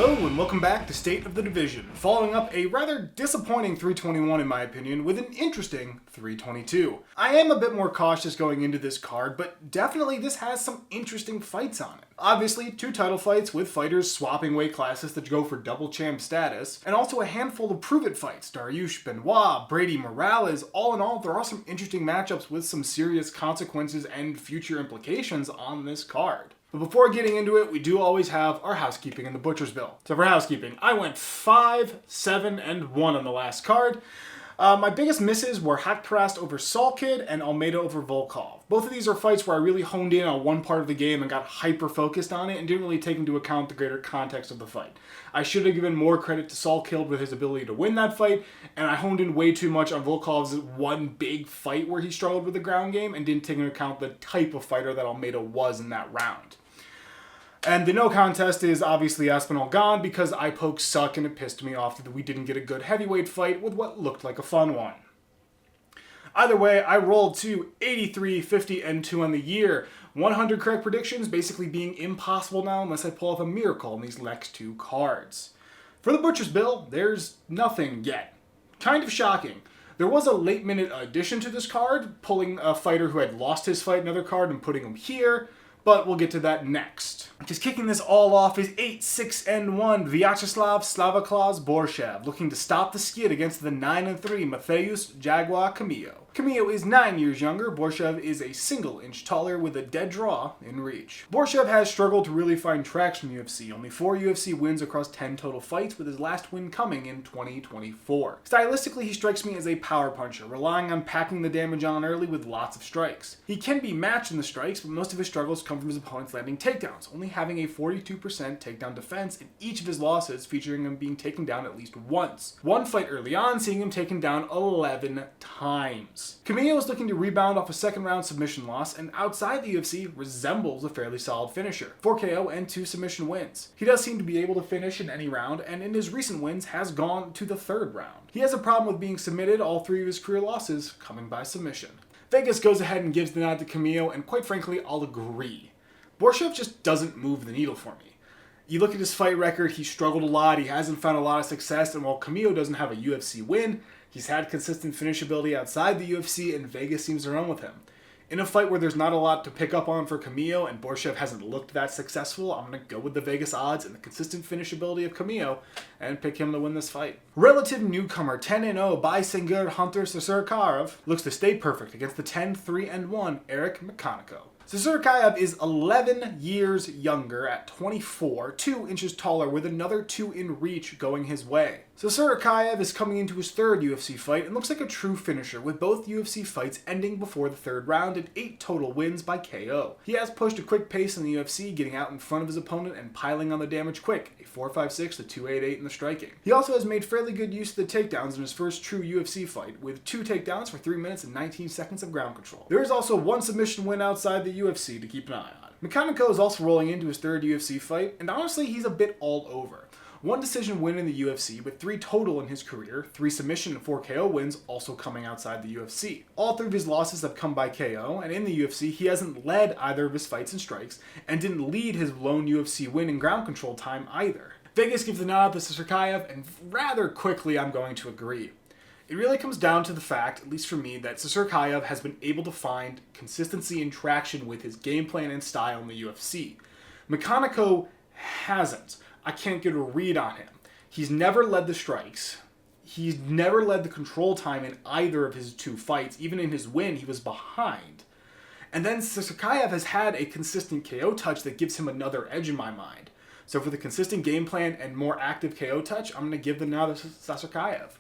Hello and welcome back to State of the Division, following up a rather disappointing 321 in my opinion with an interesting 322. I am a bit more cautious going into this card, but definitely this has some interesting fights on it. Obviously, 2 title fights with fighters swapping weight classes that go for double champ status, and also a handful of prove-it fights, Darisuh, Benoit, Brady, Morales. All in all, there are some interesting matchups with some serious consequences and future implications on this card. But before getting into it, we do always have our housekeeping and the butcher's bill. So for housekeeping, I went 5, 7, and 1 on the last card. My biggest misses were Haqparast over Salkid and Almeida over Volkov. Both of these are fights where I really honed in on one part of the game and got hyper-focused on it and didn't really take into account the greater context of the fight. I should have given more credit to Salkid with his ability to win that fight, and I honed in way too much on Volkov's one big fight where he struggled with the ground game and didn't take into account the type of fighter that Almeida was in that round. And the no contest is obviously Aspinall gone because eye pokes suck and it pissed me off that we didn't get a good heavyweight fight with what looked like a fun one. Either way, I rolled to 83, 50, and 2 on the year. 100 correct predictions basically being impossible now unless I pull off a miracle in these next 2 cards. For the butcher's bill, there's nothing yet. Kind of shocking. There was a late minute addition to this card, pulling a fighter who had lost his fight in another card and putting him here. But we'll get to that next. Just kicking this all off is 8, 6, and 1 Vyacheslav Slavoklas Borchev, looking to stop the skid against the 9 and 3 Mattheus Jaguar Camilo. Camilo is 9 years younger. Borchev is a single inch taller with a dead draw in reach. Borchev has struggled to really find traction in UFC, only 4 UFC wins across 10 total fights, with his last win coming in 2024. Stylistically, he strikes me as a power puncher, relying on packing the damage on early with lots of strikes. He can be matched in the strikes, but most of his struggles come from his opponents landing takedowns, only having a 42% takedown defense in each of his losses, featuring him being taken down at least once. One fight early on, seeing him taken down 11 times. Camilo is looking to rebound off a second round submission loss, and outside the UFC resembles a fairly solid finisher. 4 KO and 2 submission wins. He does seem to be able to finish in any round, and in his recent wins has gone to the 3rd round. He has a problem with being submitted, all 3 of his career losses coming by submission. Vegas goes ahead and gives the nod to Camilo, and quite frankly, I'll agree. Borchev just doesn't move the needle for me. You look at his fight record, he struggled a lot, he hasn't found a lot of success, and while Camilo doesn't have a UFC win, he's had consistent finishability outside the UFC, and Vegas seems to run with him. In a fight where there's not a lot to pick up on for Camilo, and Borchev hasn't looked that successful, I'm going to go with the Vegas odds and the consistent finishability of Camilo, and pick him to win this fight. Relative newcomer 10-0 by Sengur Hunter Susurkaev looks to stay perfect against the 10-3-1 Eric McConico. Susurkaev is 11 years younger at 24, 2 inches taller with another 2 in reach going his way. Susurkaev is coming into his 3rd UFC fight and looks like a true finisher, with both UFC fights ending before the 3rd round and 8 total wins by KO. He has pushed a quick pace in the UFC, getting out in front of his opponent and piling on the damage quick, a 4.56 to 2.88 in the striking. He also has made fairly good use of the takedowns in his first true UFC fight, with 2 takedowns for 3 minutes and 19 seconds of ground control. There is also 1 submission win outside the UFC to keep an eye on. McConico is also rolling into his 3rd UFC fight, and honestly he's a bit all over. 1 decision win in the UFC, with 3 total in his career, 3 submission and 4 KO wins also coming outside the UFC. All 3 of his losses have come by KO, and in the UFC he hasn't led either of his fights in strikes, and didn't lead his lone UFC win in ground control time either. Vegas gives the nod to Susurkaev, and rather quickly I'm going to agree. It really comes down to the fact, at least for me, that Susurkaev has been able to find consistency and traction with his game plan and style in the UFC. McConico hasn't. I can't get a read on him. He's never led the strikes. He's never led the control time in either of his 2 fights. Even in his win, he was behind. And then Susurkaev has had a consistent KO touch that gives him another edge in my mind. So for the consistent game plan and more active KO touch, I'm going to give the nod to Susurkaev.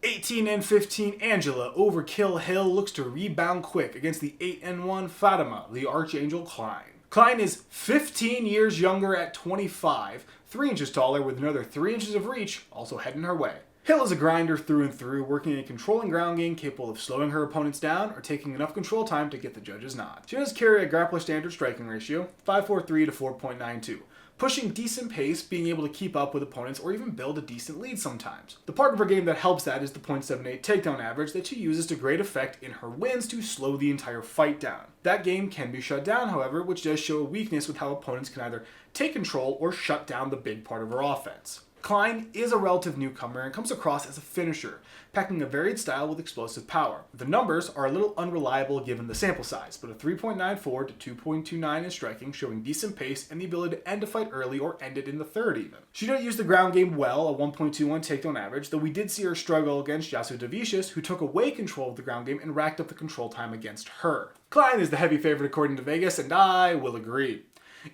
18 and 15 Angela Overkill Hill looks to rebound quick against the 8 and 1 Fatima, the Archangel Kline. Kline is 15 years younger at 25, 3 inches taller with another 3 inches of reach also heading her way. Hill is a grinder through and through, working a controlling ground game capable of slowing her opponents down or taking enough control time to get the judge's nod. She does carry a grappler standard striking ratio, 5.43 to 4.92. Pushing decent pace, being able to keep up with opponents, or even build a decent lead sometimes. The part of her game that helps that is the .78 takedown average that she uses to great effect in her wins to slow the entire fight down. That game can be shut down, however, which does show a weakness with how opponents can either take control or shut down the big part of her offense. Kline is a relative newcomer and comes across as a finisher, packing a varied style with explosive power. The numbers are a little unreliable given the sample size, but a 3.94 to 2.29 in striking, showing decent pace and the ability to end a fight early or end it in the third even. She did use the ground game well, a 1.21 takedown average, though we did see her struggle against Jasudavicius, who took away control of the ground game and racked up the control time against her. Kline is the heavy favorite according to Vegas, and I will agree.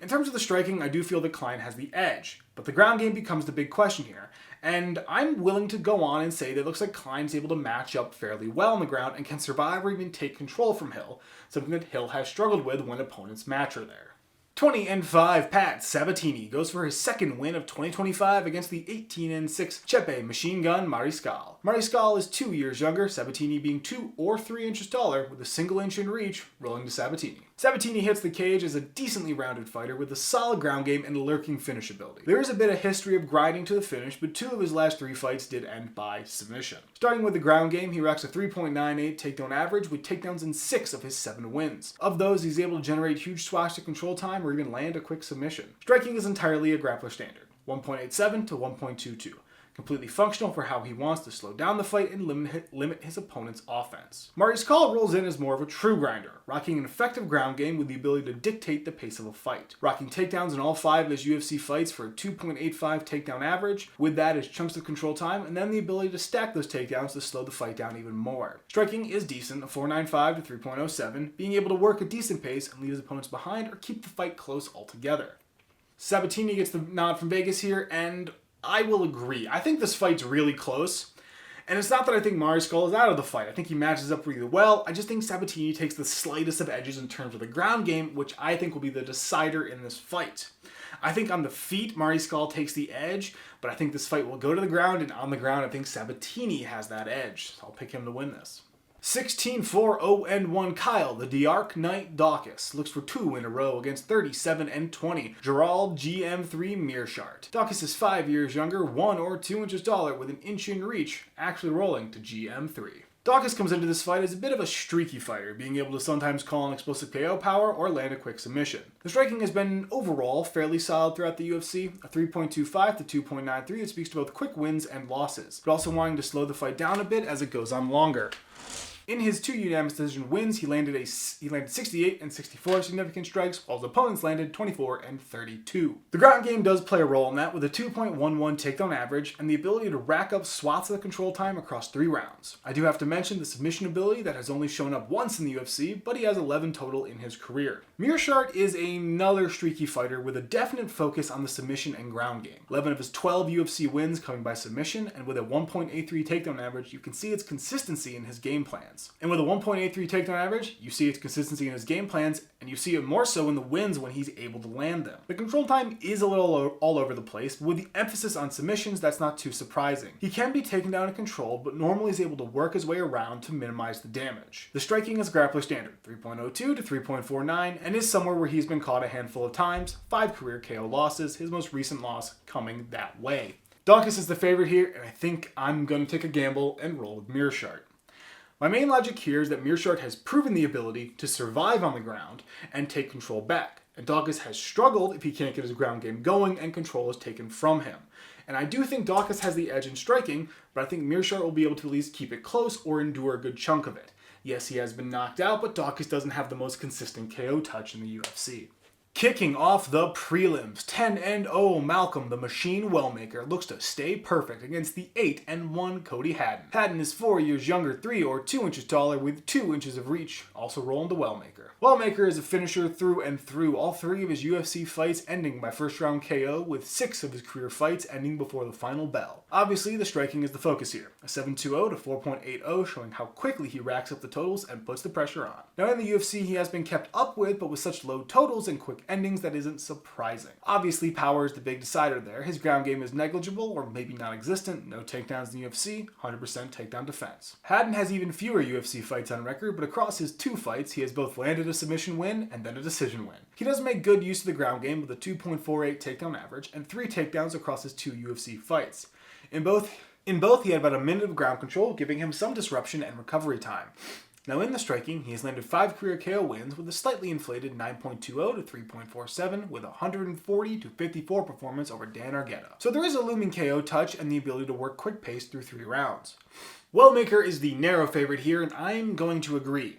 In terms of the striking, I do feel that Kline has the edge, but the ground game becomes the big question here, and I'm willing to go on and say that it looks like Kline's able to match up fairly well on the ground and can survive or even take control from Hill, something that Hill has struggled with when opponents match her there. 20-5 Pat Sabatini goes for his second win of 2025 against the 18-6 Chepe machine gun Mariscal. Mariscal is 2 years younger, Sabatini being 2 or 3 inches taller, with a single inch in reach, rolling to Sabatini. Sabatini hits the cage as a decently rounded fighter with a solid ground game and lurking finish ability. There is a bit of history of grinding to the finish, but 2 of his last 3 fights did end by submission. Starting with the ground game, he racks a 3.98 takedown average with takedowns in 6 of his 7 wins. Of those, he's able to generate huge swats to control time or even land a quick submission. Striking is entirely a grappler standard, 1.87 to 1.22. Completely functional for how he wants to slow down the fight and limit his opponent's offense. Mariscal rolls in as more of a true grinder, rocking an effective ground game with the ability to dictate the pace of a fight. Rocking takedowns in all 5 of his UFC fights for a 2.85 takedown average, with that as chunks of control time, and then the ability to stack those takedowns to slow the fight down even more. Striking is decent, a 4.95 to 3.07, being able to work a decent pace and leave his opponents behind or keep the fight close altogether. Sabatini gets the nod from Vegas here, and I will agree. I think this fight's really close. And it's not that I think Mariscal is out of the fight. I think he matches up really well. I just think Sabatini takes the slightest of edges in terms of the ground game, which I think will be the decider in this fight. I think on the feet, Mariscal takes the edge, but I think this fight will go to the ground, and on the ground, I think Sabatini has that edge. So I'll pick him to win this. 16-4-0-1 Kyle, the Dark Knight Daukas, looks for 2 in a row against 37-20 Gerald GM3 Meerschaert. Daukas is 5 years younger, 1 or 2 inches taller, with an inch in reach, actually rolling to GM3. Daukas comes into this fight as a bit of a streaky fighter, being able to sometimes call an explosive KO power or land a quick submission. The striking has been overall fairly solid throughout the UFC, a 3.25 to 2.93 that speaks to both quick wins and losses, but also wanting to slow the fight down a bit as it goes on longer. In his 2 unanimous decision wins, he landed 68 and 64 significant strikes, while his opponents landed 24 and 32. The ground game does play a role in that, with a 2.11 takedown average and the ability to rack up swats of the control time across 3 rounds. I do have to mention the submission ability that has only shown up once in the UFC, but he has 11 total in his career. Meerschaert is another streaky fighter with a definite focus on the submission and ground game. 11 of his 12 UFC wins coming by submission, and with a 1.83 takedown average, you can see its consistency in his game plans. And with a 1.83 takedown average, you see its consistency in his game plans, and you see it more so in the wins when he's able to land them. The control time is a little all over the place, but with the emphasis on submissions, that's not too surprising. He can be taken down and controlled, but normally is able to work his way around to minimize the damage. The striking is grappler standard, 3.02 to 3.49, and is somewhere where he's been caught a handful of times, 5 career KO losses, his most recent loss coming that way. Daukas is the favorite here, and I think I'm going to take a gamble and roll with Meerschaert. My main logic here is that Meerschaert has proven the ability to survive on the ground and take control back, and Daukas has struggled if he can't get his ground game going and control is taken from him. And I do think Daukas has the edge in striking, but I think Meerschaert will be able to at least keep it close or endure a good chunk of it. Yes, he has been knocked out, but Daukas doesn't have the most consistent KO touch in the UFC. Kicking off the prelims, 10-0 Malcolm the Machine Wellmaker looks to stay perfect against the 8-1 Cody Haddon. Haddon is 4 years younger, 3 or 2 inches taller with 2 inches of reach, also rolling to Wellmaker. Wellmaker is a finisher through and through, all 3 of his UFC fights ending by first round KO, with 6 of his career fights ending before the final bell. Obviously, the striking is the focus here, a 7.20 to 4.80 showing how quickly he racks up the totals and puts the pressure on. Now in the UFC he has been kept up with, but with such low totals and quick quick endings that isn't surprising. Obviously, power is the big decider there. His ground game is negligible or maybe non-existent, no takedowns in the UFC, 100% takedown defense. Haddon has even fewer UFC fights on record, but across his 2 fights, he has both landed a submission win and then a decision win. He does make good use of the ground game with a 2.48 takedown average and 3 takedowns across his 2 UFC fights. In both, he had about a minute of ground control, giving him some disruption and recovery time. Now in the striking, he has landed 5 career KO wins with a slightly inflated 9.20 to 3.47 with a 140 to 54 performance over Dan Argueta. So there is a looming KO touch and the ability to work quick pace through 3 rounds. Wellmaker is the narrow favorite here, and I'm going to agree.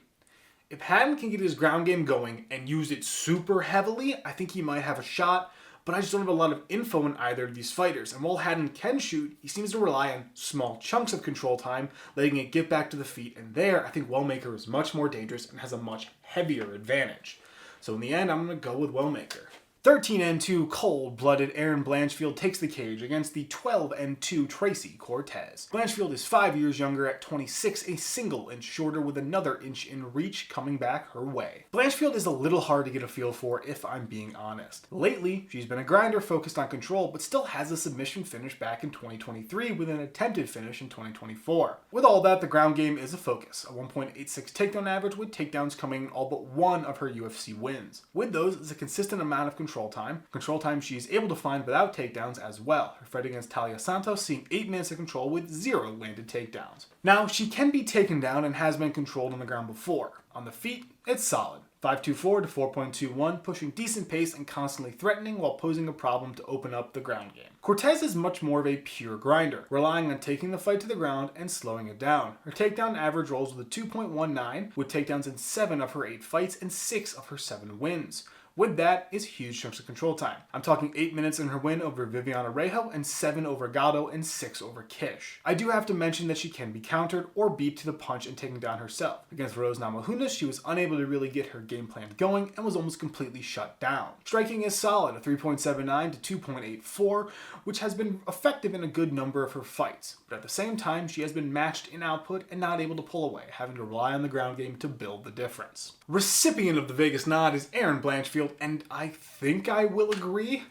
If Haddon can get his ground game going and use it super heavily, I think he might have a shot, but I just don't have a lot of info in either of these fighters. And while Haddon can shoot, he seems to rely on small chunks of control time, letting it get back to the feet. And there, I think Wellmaker is much more dangerous and has a much heavier advantage. So in the end, I'm going to go with Wellmaker. 13-2 cold-blooded Aaron Blanchfield takes the cage against the 12-2 Tracy Cortez. Blanchfield is 5 years younger at 26, a single inch shorter with another inch in reach coming back her way. Blanchfield is a little hard to get a feel for if I'm being honest. Lately, she's been a grinder focused on control, but still has a submission finish back in 2023 with an attempted finish in 2024. With all that, the ground game is a focus, a 1.86 takedown average with takedowns coming in all but 1 of her UFC wins. With those is a consistent amount of control time she's able to find without takedowns as well. Her fight against Talia Santos seeing 8 minutes of control with 0 landed takedowns. Now, she can be taken down and has been controlled on the ground before. On the feet, it's solid. 5.24 to 4.21, pushing decent pace and constantly threatening while posing a problem to open up the ground game. Cortez is much more of a pure grinder, relying on taking the fight to the ground and slowing it down. Her takedown average rolls with a 2.19, with takedowns in 7 of her 8 fights and 6 of her 7 wins. With that is huge chunks of control time. I'm talking 8 minutes in her win over Viviana Rejo and 7 over Gatto and 6 over Kish. I do have to mention that she can be countered or beat to the punch and taken down herself. Against Rose Namajunas, she was unable to really get her game plan going and was almost completely shut down. Striking is solid, a 3.79 to 2.84, which has been effective in a good number of her fights. But at the same time, she has been matched in output and not able to pull away, having to rely on the ground game to build the difference. Recipient of the Vegas nod is Aaron Blanchfield, and I think I will agree.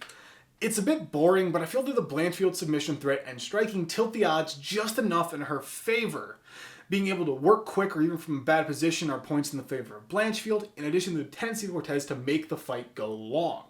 It's a bit boring, but I feel that the Blanchfield submission threat and striking tilt the odds just enough in her favor. Being able to work quick or even from a bad position are points in the favor of Blanchfield, in addition to the tendency of Cortez to make the fight go long.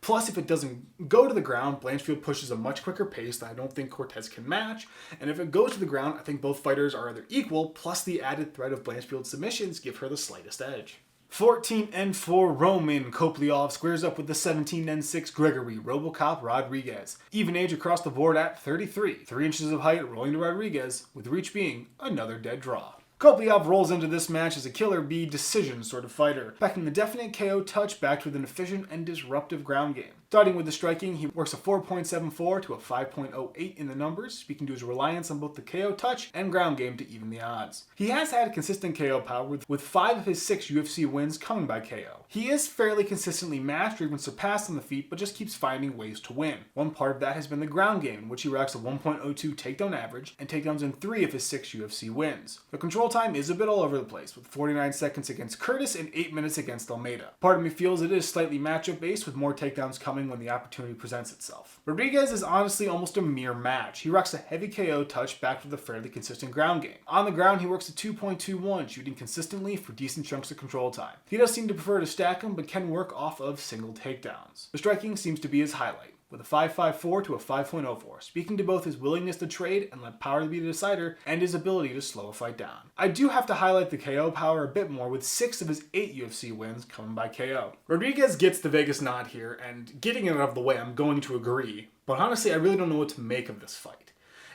Plus, if it doesn't go to the ground, Blanchfield pushes a much quicker pace that I don't think Cortez can match. And if it goes to the ground, I think both fighters are either equal, plus the added threat of Blanchfield's submissions give her the slightest edge. 14-4 Roman Kopylov squares up with the 17-6 Gregory Robocop Rodrigues. Even age across the board at 33. 3 inches of height rolling to Rodrigues, with reach being another dead draw. Kopylov rolls into this match as a killer bee decision sort of fighter, backing the definite KO touch backed with an efficient and disruptive ground game. Starting with the striking, he works a 4.74 to a 5.08 in the numbers, speaking to his reliance on both the KO touch and ground game to even the odds. He has had consistent KO power with 5 of his 6 UFC wins coming by KO. He is fairly consistently matched or even surpassed on the feet, but just keeps finding ways to win. One part of that has been the ground game, in which he racks a 1.02 takedown average and takedowns in 3 of his 6 UFC wins. The control time is a bit all over the place, with 49 seconds against Curtis and 8 minutes against Almeida. Part of me feels it is slightly matchup based, with more takedowns coming when the opportunity presents itself. Rodrigues is honestly almost a mere match. He rocks a heavy KO touch backed with a fairly consistent ground game. On the ground, he works a 2.21, shooting consistently for decent chunks of control time. He does seem to prefer to stack him, but can work off of single takedowns. The striking seems to be his highlight, with a 5.54 to a 5.04, speaking to both his willingness to trade and let power be the decider, and his ability to slow a fight down. I do have to highlight the KO power a bit more, with 6 of his 8 UFC wins coming by KO. Rodrigues gets the Vegas nod here, and getting it out of the way, I'm going to agree, but honestly, I really don't know what to make of this fight.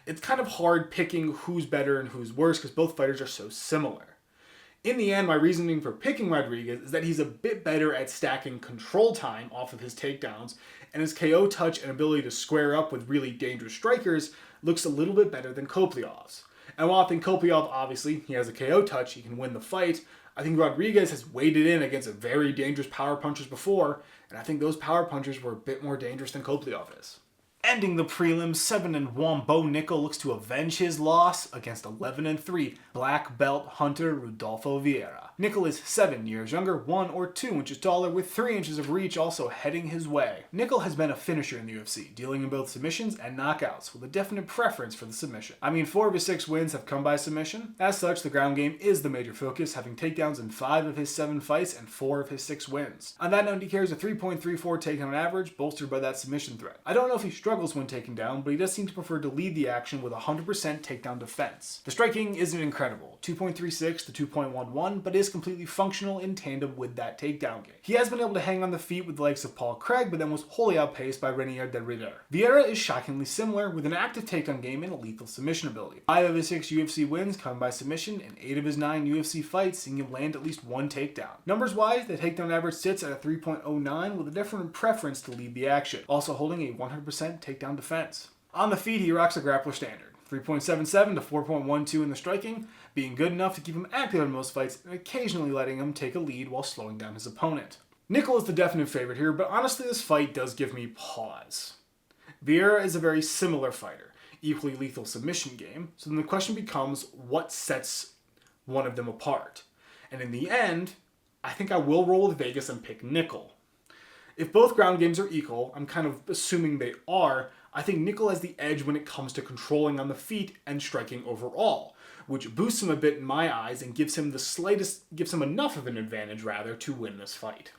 It's kind of hard picking who's better and who's worse, because both fighters are so similar. In the end, my reasoning for picking Rodrigues is that he's a bit better at stacking control time off of his takedowns, and his KO touch and ability to square up with really dangerous strikers looks a little bit better than Kopylov's. And while I think Kopylov, obviously, he has a KO touch, he can win the fight, I think Rodrigues has waded in against a very dangerous power punchers before, and I think those power punchers were a bit more dangerous than Kopylov is. Ending the prelims, 7-1, Bo Nickal looks to avenge his loss against 11-3 black belt hunter Rodolfo Viera. Nickal is 7 years younger, 1 or 2 inches taller, with 3 inches of reach also heading his way. Nickal has been a finisher in the UFC, dealing in both submissions and knockouts, with a definite preference for the submission. I mean, 4 of his 6 wins have come by submission. As such, the ground game is the major focus, having takedowns in 5 of his 7 fights and 4 of his 6 wins. On that note, he carries a 3.34 takedown average, bolstered by that submission threat. I don't know if he struggles when taken down, but he does seem to prefer to lead the action with 100% takedown defense. The striking isn't incredible, 2.36 to 2.11, but is completely functional in tandem with that takedown game. He has been able to hang on the feet with the likes of Paul Craig, but then was wholly outpaced by Reinier de Ridder. Viera is shockingly similar, with an active takedown game and a lethal submission ability. 5 of his 6 UFC wins come by submission, and 8 of his 9 UFC fights seeing him land at least 1 takedown. Numbers-wise, the takedown average sits at a 3.09, with a different preference to lead the action, also holding a 100% takedown defense. On the feet, he rocks a grappler standard, 3.77 to 4.12 in the striking, being good enough to keep him active in most fights and occasionally letting him take a lead while slowing down his opponent. Nickal is the definite favorite here, but honestly this fight does give me pause. Viera is a very similar fighter, equally lethal submission game, so then the question becomes what sets one of them apart. And in the end, I think I will roll with Vegas and pick Nickal. If both ground games are equal, I'm kind of assuming they are, I think Nickal has the edge when it comes to controlling on the feet and striking overall, which boosts him a bit in my eyes and gives him enough of an advantage rather to win this fight.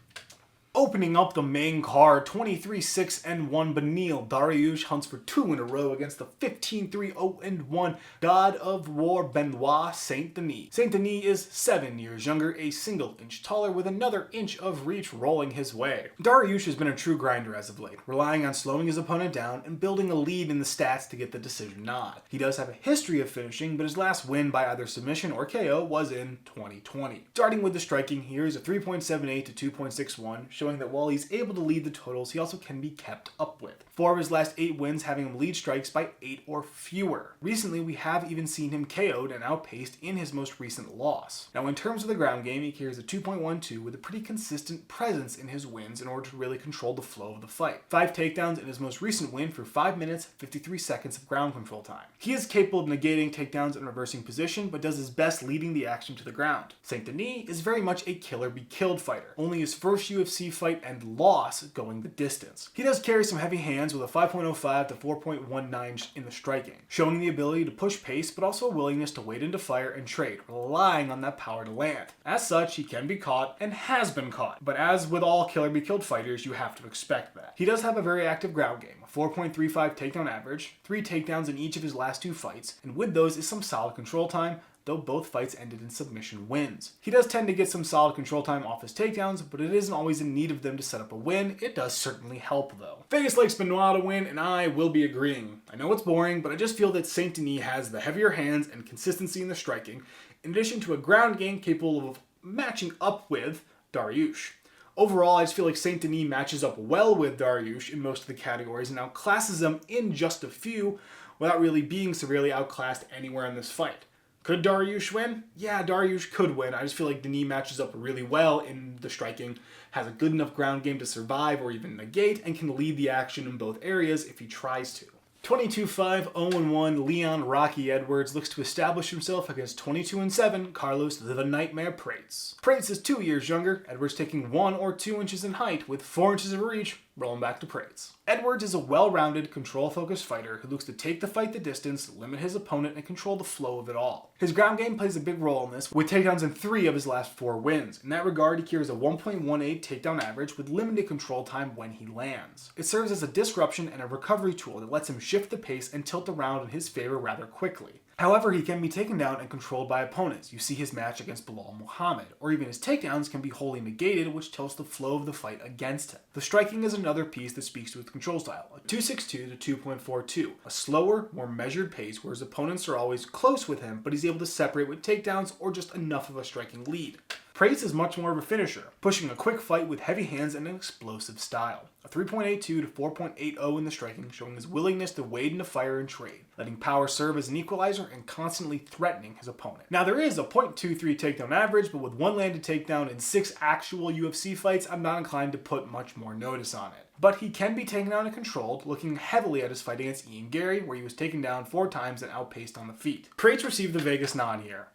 Opening up the main card, 23-6-1 Beneil Dariush hunts for 2 in a row against the 15-3-0-1 God of War Benoit Saint Denis. Saint Denis is 7 years younger, a single inch taller, with another inch of reach rolling his way. Dariush has been a true grinder as of late, relying on slowing his opponent down and building a lead in the stats to get the decision nod. He does have a history of finishing, but his last win by either submission or KO was in 2020. Starting with the striking, here is a 3.78 to 2.61, showing that while he's able to lead the totals, he also can be kept up with. 4 of his last 8 wins having him lead strikes by 8 or fewer. Recently, we have even seen him KO'd and outpaced in his most recent loss. Now, in terms of the ground game, he carries a 2.12 with a pretty consistent presence in his wins in order to really control the flow of the fight. 5 takedowns in his most recent win for 5 minutes, 53 seconds of ground control time. He is capable of negating takedowns and reversing position, but does his best leading the action to the ground. Saint Denis is very much a killer-be-killed fighter, only his first UFC fight and loss going the distance. He does carry some heavy hands with a 5.05 to 4.19 in the striking, showing the ability to push pace but also a willingness to wait into fire and trade, relying on that power to land. As such, he can be caught and has been caught, but as with all killer-be-killed fighters, you have to expect that. He does have a very active ground game, a 4.35 takedown average, 3 takedowns in each of his last 2 fights, and with those is some solid control time, though both fights ended in submission wins. He does tend to get some solid control time off his takedowns, but it isn't always in need of them to set up a win. It does certainly help though. Vegas likes Benoit to win, and I will be agreeing. I know it's boring, but I just feel that Saint Denis has the heavier hands and consistency in the striking, in addition to a ground game capable of matching up with Dariush. Overall, I just feel like Saint Denis matches up well with Dariush in most of the categories and outclasses them in just a few without really being severely outclassed anywhere in this fight. Could Dariush win? Yeah, Dariush could win. I just feel like Denis matches up really well in the striking, has a good enough ground game to survive or even negate, and can lead the action in both areas if he tries to. 22-5, 0-1 Leon Rocky Edwards looks to establish himself against 22-7 Carlos the Nightmare Prates. Prates is 2 years younger, Edwards taking 1 or 2 inches in height with 4 inches of reach, rolling back to Prates. Edwards is a well-rounded, control-focused fighter who looks to take the fight the distance, limit his opponent, and control the flow of it all. His ground game plays a big role in this, with takedowns in 3 of his last 4 wins. In that regard, he carries a 1.18 takedown average with limited control time when he lands. It serves as a disruption and a recovery tool that lets him shift the pace and tilt the round in his favor rather quickly. However, he can be taken down and controlled by opponents. You see his match against Bilal Muhammad, or even his takedowns can be wholly negated, which tilts the flow of the fight against him. The striking is another piece that speaks to his control style, a 2.62 to 2.42, a slower, more measured pace where his opponents are always close with him, but he's able to separate with takedowns or just enough of a striking lead. Prates is much more of a finisher, pushing a quick fight with heavy hands and an explosive style. A 3.82 to 4.80 in the striking, showing his willingness to wade into fire and trade, letting power serve as an equalizer and constantly threatening his opponent. Now there is a .23 takedown average, but with one landed takedown in 6 actual UFC fights, I'm not inclined to put much more notice on it. But he can be taken down and controlled, looking heavily at his fight against Ian Gary, where he was taken down 4 times and outpaced on the feet. Prates received the Vegas nod here,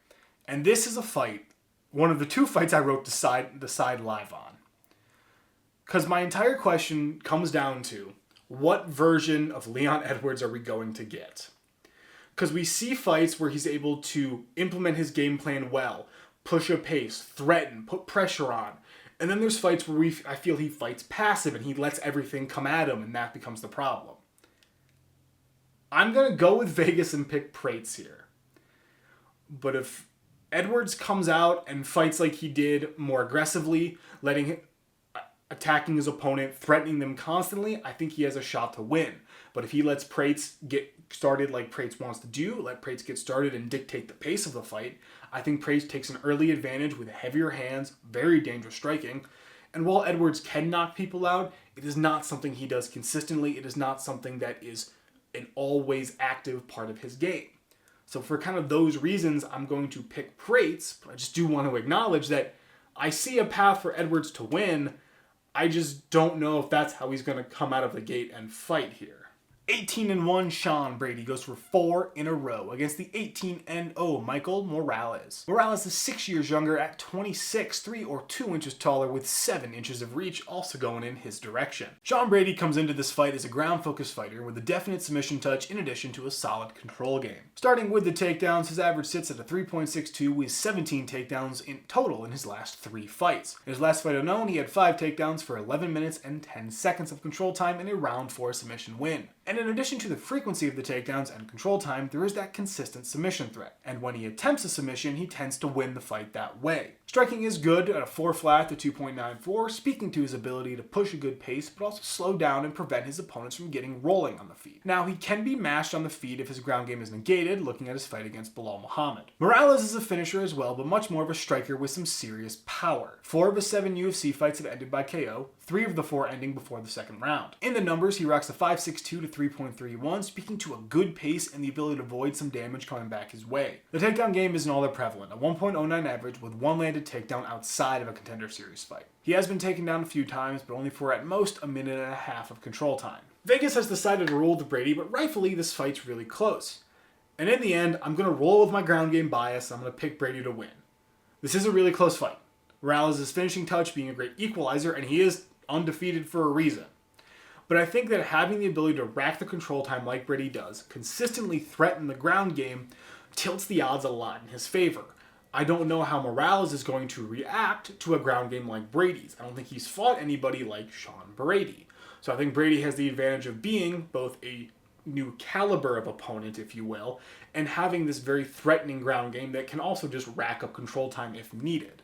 and this is a fight, one of the 2 fights I wrote the side live on. Because my entire question comes down to, what version of Leon Edwards are we going to get? Because we see fights where he's able to implement his game plan well, push a pace, threaten, put pressure on. And then there's fights where I feel he fights passive and he lets everything come at him, and that becomes the problem. I'm going to go with Vegas and pick Prates here. But if Edwards comes out and fights like he did, more aggressively, attacking his opponent, threatening them constantly, I think he has a shot to win. But if he lets Prates get started like Prates wants to do, let Prates get started and dictate the pace of the fight, I think Prates takes an early advantage with heavier hands, very dangerous striking. And while Edwards can knock people out, it is not something he does consistently. It is not something that is an always active part of his game. So for kind of those reasons, I'm going to pick Prates, but I just do want to acknowledge that I see a path for Edwards to win. I just don't know if that's how he's going to come out of the gate and fight here. 18-1 Sean Brady goes for 4 in a row against the 18-0 Michael Morales. Morales is 6 years younger at 26, 3 or 2 inches taller with 7 inches of reach also going in his direction. Sean Brady comes into this fight as a ground-focused fighter with a definite submission touch in addition to a solid control game. Starting with the takedowns, his average sits at a 3.62 with 17 takedowns in total in his last 3 fights. In his last fight unknown, he had 5 takedowns for 11 minutes and 10 seconds of control time in a round 4 submission win. And in addition to the frequency of the takedowns and control time, there is that consistent submission threat. And when he attempts a submission, he tends to win the fight that way. Striking is good at a 4 flat to 2.94, speaking to his ability to push a good pace, but also slow down and prevent his opponents from getting rolling on the feet. Now, he can be mashed on the feet if his ground game is negated, looking at his fight against Bilal Muhammad. Morales is a finisher as well, but much more of a striker with some serious power. 4 of his 7 UFC fights have ended by KO, 3 of the 4 ending before the second round. In the numbers, he rocks a 5.62 to 3.31, speaking to a good pace and the ability to avoid some damage coming back his way. The takedown game isn't all that prevalent, a 1.09 average with 1 landed takedown outside of a Contender Series fight. He has been taken down a few times, but only for at most a minute and a half of control time. Vegas has decided to roll with Brady, but rightfully this fight's really close. And in the end, I'm going to roll with my ground game bias, and I'm going to pick Brady to win. This is a really close fight. Morales' finishing touch being a great equalizer, and he is undefeated for a reason. But I think that having the ability to rack the control time like Brady does, consistently threaten the ground game, tilts the odds a lot in his favor. I don't know how Morales is going to react to a ground game like Brady's. I don't think he's fought anybody like Sean Brady. So I think Brady has the advantage of being both a new caliber of opponent, if you will, and having this very threatening ground game that can also just rack up control time if needed.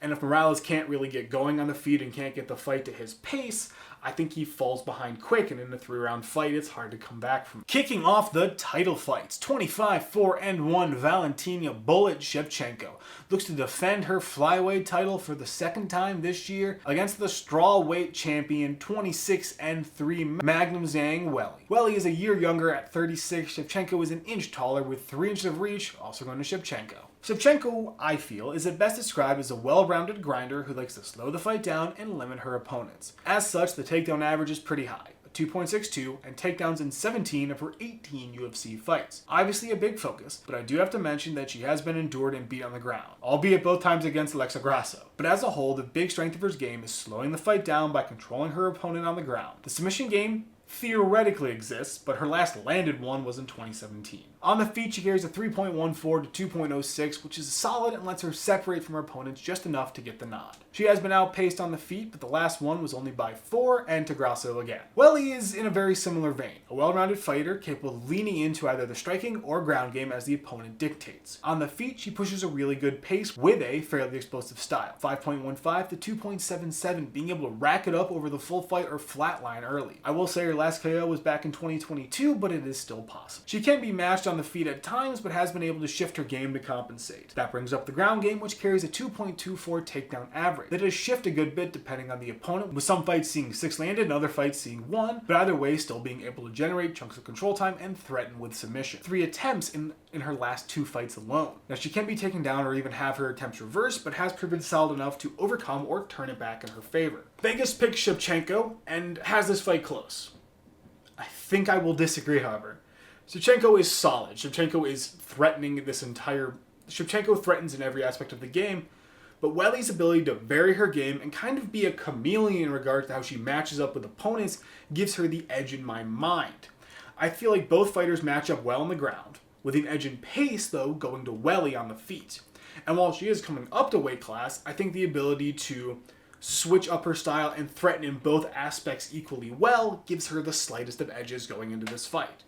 And if Morales can't really get going on the feet and can't get the fight to his pace, I think he falls behind quick, and in a 3-round fight, it's hard to come back from. Kicking off the title fights, 25-4-1 Valentina Bullet Shevchenko looks to defend her flyweight title for the second time this year against the strawweight champion 26-3 Magnum Zhang Weili. Weili is a year younger at 36. Shevchenko is an inch taller with 3 inches of reach, also going to Shevchenko. Shevchenko, I feel, is at best described as a well-rounded grinder who likes to slow the fight down and limit her opponents. As such, the takedown average is pretty high, 2.62, and takedowns in 17 of her 18 UFC fights. Obviously a big focus, but I do have to mention that she has been endured and beat on the ground, albeit both times against Alexa Grasso. But as a whole, the big strength of her game is slowing the fight down by controlling her opponent on the ground. The submission game theoretically exists, but her last landed one was in 2017. On the feet, she carries a 3.14 to 2.06, which is solid and lets her separate from her opponents just enough to get the nod. She has been outpaced on the feet, but the last one was only by 4 and to Grasso again. Weili is in a very similar vein, a well-rounded fighter capable of leaning into either the striking or ground game as the opponent dictates. On the feet, she pushes a really good pace with a fairly explosive style, 5.15 to 2.77, being able to rack it up over the full fight or flatline early. I will say her last KO was back in 2022, but it is still possible. She can be matched on the feet at times, but has been able to shift her game to compensate. That brings up the ground game, which carries a 2.24 takedown average. That does shift a good bit depending on the opponent, with some fights seeing 6 landed and other fights seeing 1, but either way still being able to generate chunks of control time and threaten with submission. 3 attempts in her last 2 fights alone. Now she can be taken down or even have her attempts reversed, but has proven solid enough to overcome or turn it back in her favor. Vegas picks Shevchenko and has this fight close. I think I will disagree, however. Shevchenko is solid. Shevchenko is threatening Shevchenko threatens in every aspect of the game, but Weili's ability to vary her game and kind of be a chameleon in regards to how she matches up with opponents gives her the edge in my mind. I feel like both fighters match up well on the ground, with an edge in pace, though, going to Weili on the feet. And while she is coming up to weight class, I think the ability to switch up her style and threaten in both aspects equally well gives her the slightest of edges going into this fight.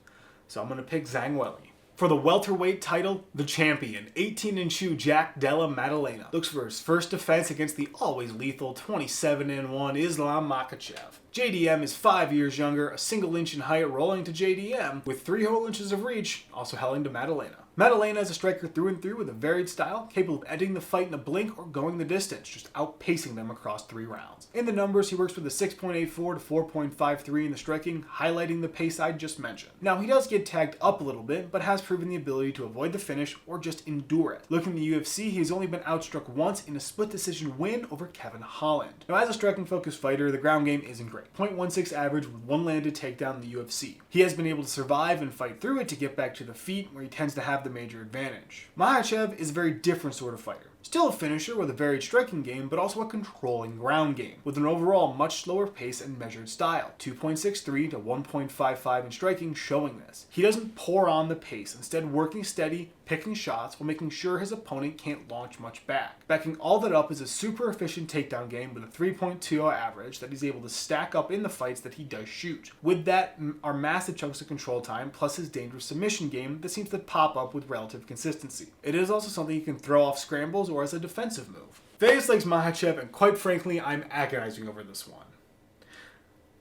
So I'm going to pick Zhang Weili. For the welterweight title, the champion, 18-2 Jack Della Maddalena, looks for his first defense against the always lethal 27-1 Islam Makhachev. JDM is 5 years younger, a single inch in height rolling to JDM, with 3 whole inches of reach, also hailing to Maddalena. Maddalena is a striker through and through with a varied style, capable of ending the fight in a blink or going the distance, just outpacing them across 3 rounds. In the numbers, he works with a 6.84 to 4.53 in the striking, highlighting the pace I just mentioned. Now, he does get tagged up a little bit, but has proven the ability to avoid the finish or just endure it. Looking at the UFC, he has only been outstruck once in a split decision win over Kevin Holland. Now, as a striking-focused fighter, the ground game isn't great. 0.16 average with 1 landed takedown in the UFC. He has been able to survive and fight through it to get back to the feet, where he tends to have the major advantage. Makhachev is a very different sort of fighter. Still a finisher with a varied striking game, but also a controlling ground game, with an overall much slower pace and measured style. 2.63 to 1.55 in striking showing this. He doesn't pour on the pace, instead working steady, picking shots while making sure his opponent can't launch much back. Backing all that up is a super efficient takedown game with a 3.20 average that he's able to stack up in the fights that he does shoot. With that are massive chunks of control time, plus his dangerous submission game that seems to pop up with relative consistency. It is also something he can throw off scrambles or as a defensive move. Vegas likes Makhachev, and quite frankly, I'm agonizing over this one.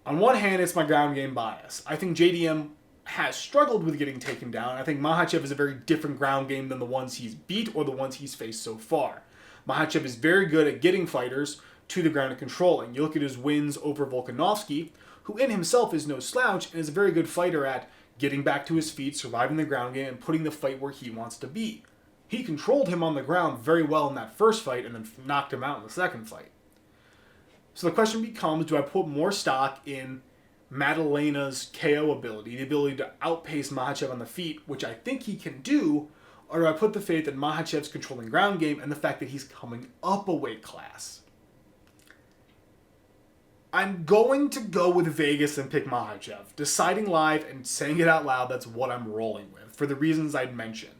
On one hand, it's my ground game bias. I think JDM has struggled with getting taken down. I think Makhachev is a very different ground game than the ones he's beat or the ones he's faced so far. Makhachev is very good at getting fighters to the ground and controlling. You look at his wins over Volkanovski, who in himself is no slouch and is a very good fighter at getting back to his feet, surviving the ground game, and putting the fight where he wants to be. He controlled him on the ground very well in that first fight and then knocked him out in the second fight. So the question becomes, do I put more stock in Maddalena's KO ability, the ability to outpace Makhachev on the feet, which I think he can do, or do I put the faith in Makhachev's controlling ground game and the fact that he's coming up a weight class? I'm going to go with Vegas and pick Makhachev. Deciding live and saying it out loud, that's what I'm rolling with, for the reasons I'd mentioned.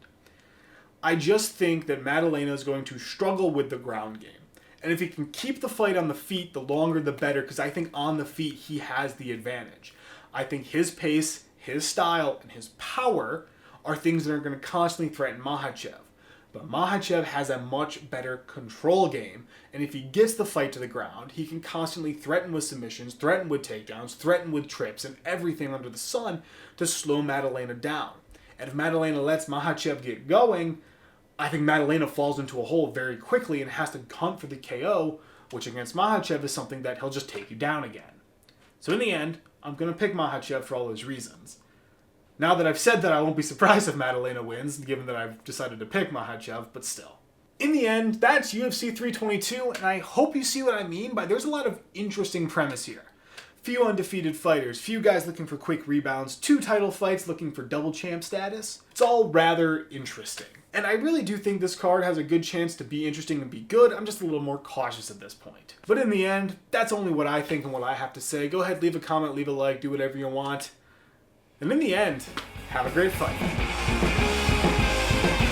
I just think that Maddalena is going to struggle with the ground game. And if he can keep the fight on the feet, the longer the better, because I think on the feet he has the advantage. I think his pace, his style, and his power are things that are going to constantly threaten Makhachev. But Makhachev has a much better control game, and if he gets the fight to the ground, he can constantly threaten with submissions, threaten with takedowns, threaten with trips, and everything under the sun to slow Maddalena down. And if Maddalena lets Makhachev get going, I think Maddalena falls into a hole very quickly and has to hunt for the KO, which against Makhachev is something that he'll just take you down again. So in the end, I'm going to pick Makhachev for all those reasons. Now that I've said that, I won't be surprised if Maddalena wins, given that I've decided to pick Makhachev, but still. In the end, that's UFC 322, and I hope you see what I mean by there's a lot of interesting premise here. Few undefeated fighters, few guys looking for quick rebounds, 2 title fights looking for double champ status. It's all rather interesting. And I really do think this card has a good chance to be interesting and be good. I'm just a little more cautious at this point. But in the end, that's only what I think and what I have to say. Go ahead, leave a comment, leave a like, do whatever you want. And in the end, have a great fight.